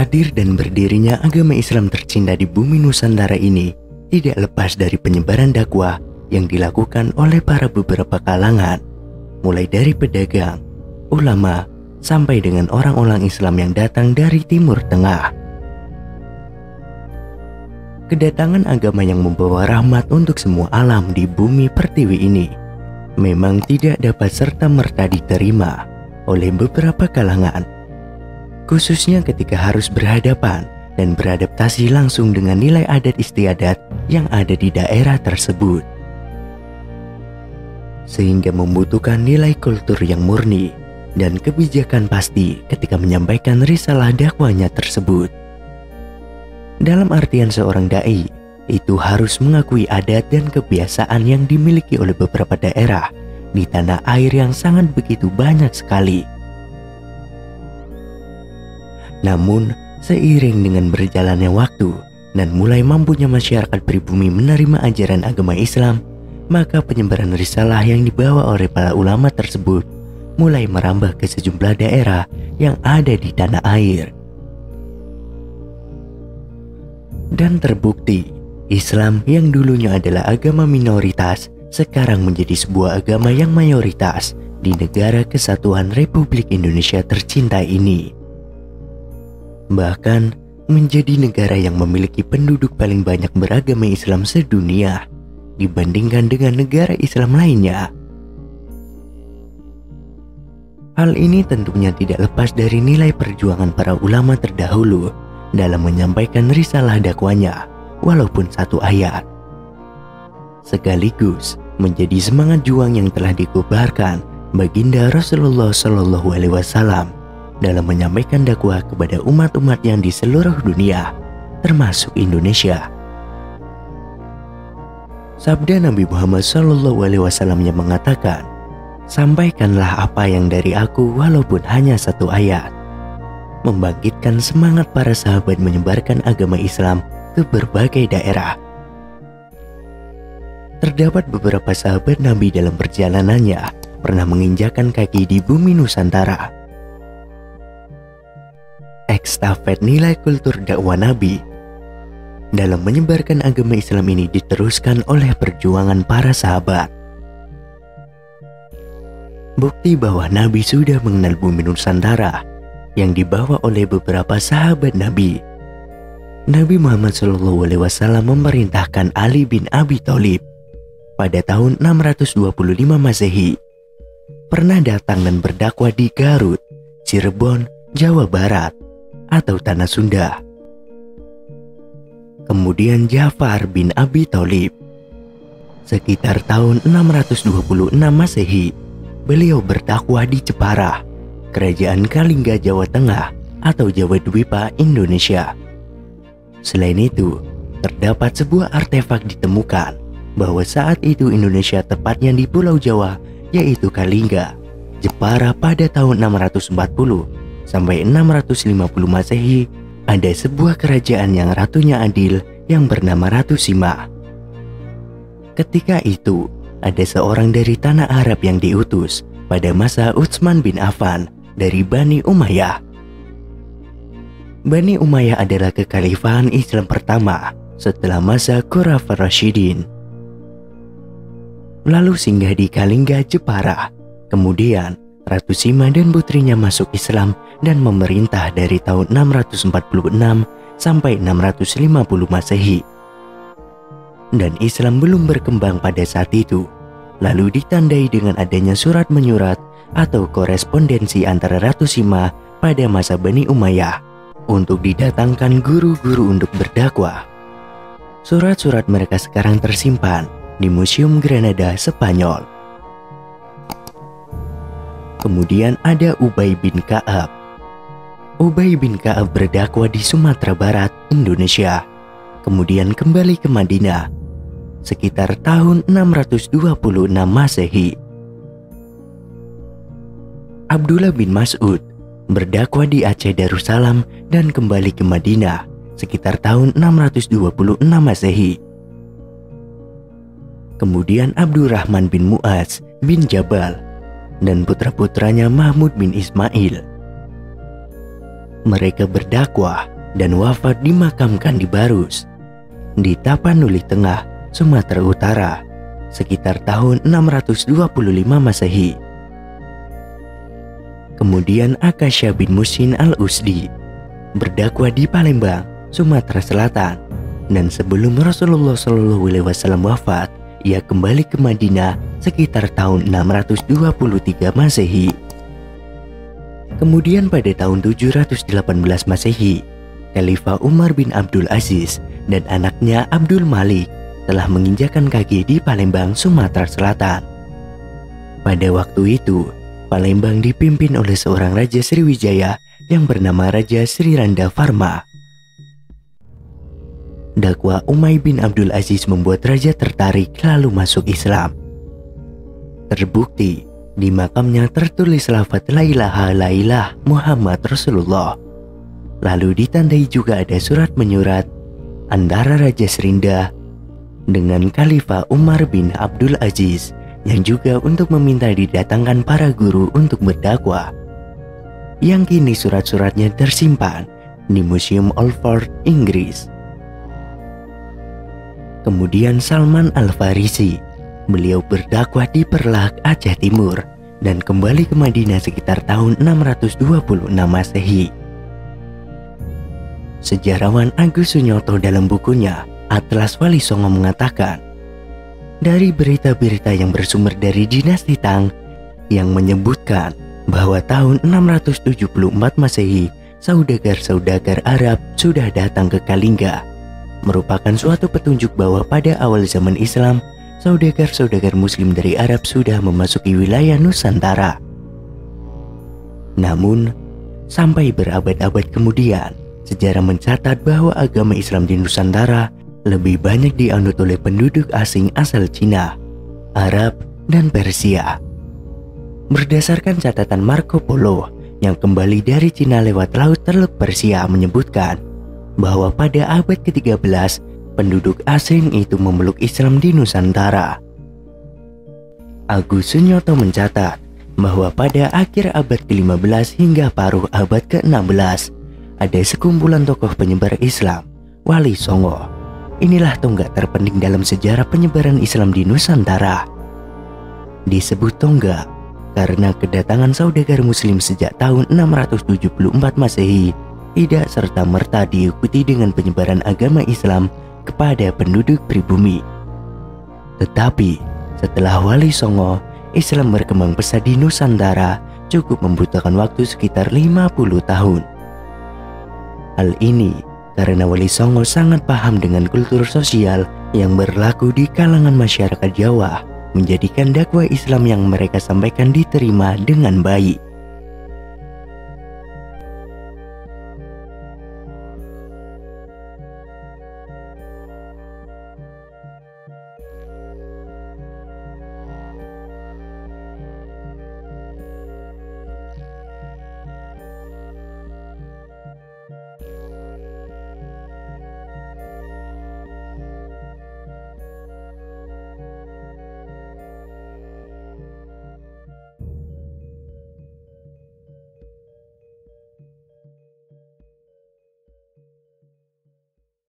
Hadir dan berdirinya agama Islam tercinta di bumi Nusantara ini tidak lepas dari penyebaran dakwah yang dilakukan oleh para beberapa kalangan, mulai dari pedagang, ulama, sampai dengan orang-orang Islam yang datang dari Timur Tengah. Kedatangan agama yang membawa rahmat untuk semua alam di bumi pertiwi ini memang tidak dapat serta-merta diterima oleh beberapa kalangan, khususnya ketika harus berhadapan dan beradaptasi langsung dengan nilai adat istiadat yang ada di daerah tersebut, sehingga membutuhkan nilai kultur yang murni dan kebijakan pasti ketika menyampaikan risalah dakwahnya tersebut. Dalam artian seorang dai itu harus mengakui adat dan kebiasaan yang dimiliki oleh beberapa daerah di tanah air yang sangat begitu banyak sekali. Namun, seiring dengan berjalannya waktu dan mulai mampunya masyarakat pribumi menerima ajaran agama Islam, maka penyebaran risalah yang dibawa oleh para ulama tersebut mulai merambah ke sejumlah daerah yang ada di tanah air. Dan terbukti, Islam yang dulunya adalah agama minoritas sekarang menjadi sebuah agama yang mayoritas di negara kesatuan Republik Indonesia tercinta ini. Bahkan menjadi negara yang memiliki penduduk paling banyak beragama Islam sedunia dibandingkan dengan negara Islam lainnya. Hal ini tentunya tidak lepas dari nilai perjuangan para ulama terdahulu dalam menyampaikan risalah dakwanya walaupun satu ayat, sekaligus menjadi semangat juang yang telah dikobarkan baginda Rasulullah SAW dalam menyampaikan dakwah kepada umat-umat yang di seluruh dunia, termasuk Indonesia. Sabda Nabi Muhammad SAW yang mengatakan, "Sampaikanlah apa yang dari aku walaupun hanya satu ayat," membangkitkan semangat para sahabat menyebarkan agama Islam ke berbagai daerah. Terdapat beberapa sahabat Nabi dalam perjalanannya pernah menginjakan kaki di bumi Nusantara. Estafet nilai kultur dakwah Nabi dalam menyebarkan agama Islam ini diteruskan oleh perjuangan para sahabat. Bukti bahwa Nabi sudah mengenal bumi Nusantara yang dibawa oleh beberapa sahabat Nabi. Nabi Muhammad SAW memerintahkan Ali bin Abi Thalib pada tahun 625 Masehi pernah datang dan berdakwah di Garut, Cirebon, Jawa Barat atau Tanah Sunda. Kemudian Ja'far bin Abi Thalib sekitar tahun 626 Masehi beliau berdakwah di Jepara, Kerajaan Kalingga Jawa Tengah atau Jawa Dwipa, Indonesia. Selain itu, terdapat sebuah artefak ditemukan bahwa saat itu Indonesia tepatnya di Pulau Jawa yaitu Kalingga, Jepara pada tahun 640 sampai 650 Masehi ada sebuah kerajaan yang ratunya adil yang bernama Ratu Sima. Ketika itu, ada seorang dari tanah Arab yang diutus pada masa Utsman bin Affan dari Bani Umayyah. Bani Umayyah adalah kekhalifahan Islam pertama setelah masa Khulafaur Rasyidin. Lalu singgah di Kalingga, Jepara. Kemudian Ratu Sima dan putrinya masuk Islam dan memerintah dari tahun 646 sampai 650 Masehi. Dan Islam belum berkembang pada saat itu. Lalu ditandai dengan adanya surat menyurat atau korespondensi antara Ratu Sima pada masa Bani Umayyah untuk didatangkan guru-guru untuk berdakwah. Surat-surat mereka sekarang tersimpan di Museum Granada, Spanyol. Kemudian ada Ubay bin Ka'ab. Ubay bin Ka'ab berdakwah di Sumatera Barat, Indonesia. Kemudian kembali ke Madinah sekitar tahun 626 Masehi. Abdullah bin Mas'ud berdakwah di Aceh Darussalam dan kembali ke Madinah sekitar tahun 626 Masehi. Kemudian Abdurrahman bin Mu'adz bin Jabal dan putra-putranya Mahmud bin Ismail. Mereka berdakwah dan wafat dimakamkan di Barus, di Tapanuli Tengah, Sumatera Utara, sekitar tahun 625 Masehi. Kemudian Akasya bin Musin al-Usdi berdakwah di Palembang, Sumatera Selatan, dan sebelum Rasulullah SAW wafat, ia kembali ke Madinah sekitar tahun 623 Masehi. Kemudian pada tahun 718 Masehi, Khalifah Umar bin Abdul Aziz dan anaknya Abdul Malik telah menginjakan kaki di Palembang, Sumatera Selatan. Pada waktu itu, Palembang dipimpin oleh seorang Raja Sriwijaya yang bernama Raja Sri Randa Varma. Dakwah Umay bin Abdul Aziz membuat raja tertarik lalu masuk Islam. Terbukti di makamnya tertulis lafaz la ilaha illallah Muhammad Rasulullah. Lalu ditandai juga ada surat menyurat antara Raja Serinda dengan Khalifah Umar bin Abdul Aziz yang juga untuk meminta didatangkan para guru untuk berdakwah, yang kini surat-suratnya tersimpan di Museum Oxford, Inggris. Kemudian Salman Al-Farisi, beliau berdakwah di Perlak, Aceh Timur, dan kembali ke Madinah sekitar tahun 626 Masehi. Sejarawan Agus Sunyoto dalam bukunya Atlas Wali Songo mengatakan, dari berita-berita yang bersumber dari dinasti Tang yang menyebutkan bahwa tahun 674 Masehi, saudagar-saudagar Arab sudah datang ke Kalingga, merupakan suatu petunjuk bahwa pada awal zaman Islam, saudagar-saudagar Muslim dari Arab sudah memasuki wilayah Nusantara. Namun, sampai berabad-abad kemudian, sejarah mencatat bahwa agama Islam di Nusantara lebih banyak dianut oleh penduduk asing asal Cina, Arab, dan Persia. Berdasarkan catatan Marco Polo yang kembali dari Cina lewat Laut Teluk Persia menyebutkan bahwa pada abad ke-13 penduduk asing itu memeluk Islam di Nusantara. Agus Sunyoto mencatat bahwa pada akhir abad ke-15 hingga paruh abad ke-16 ada sekumpulan tokoh penyebar Islam, Wali Songo. Inilah tonggak terpenting dalam sejarah penyebaran Islam di Nusantara. Disebut tonggak karena kedatangan saudagar Muslim sejak tahun 674 Masehi tidak serta-merta diikuti dengan penyebaran agama Islam kepada penduduk pribumi. Tetapi setelah Wali Songo, Islam berkembang pesat di Nusantara cukup membutuhkan waktu sekitar 50 tahun. Hal ini karena Wali Songo sangat paham dengan kultur sosial yang berlaku di kalangan masyarakat Jawa, menjadikan dakwah Islam yang mereka sampaikan diterima dengan baik.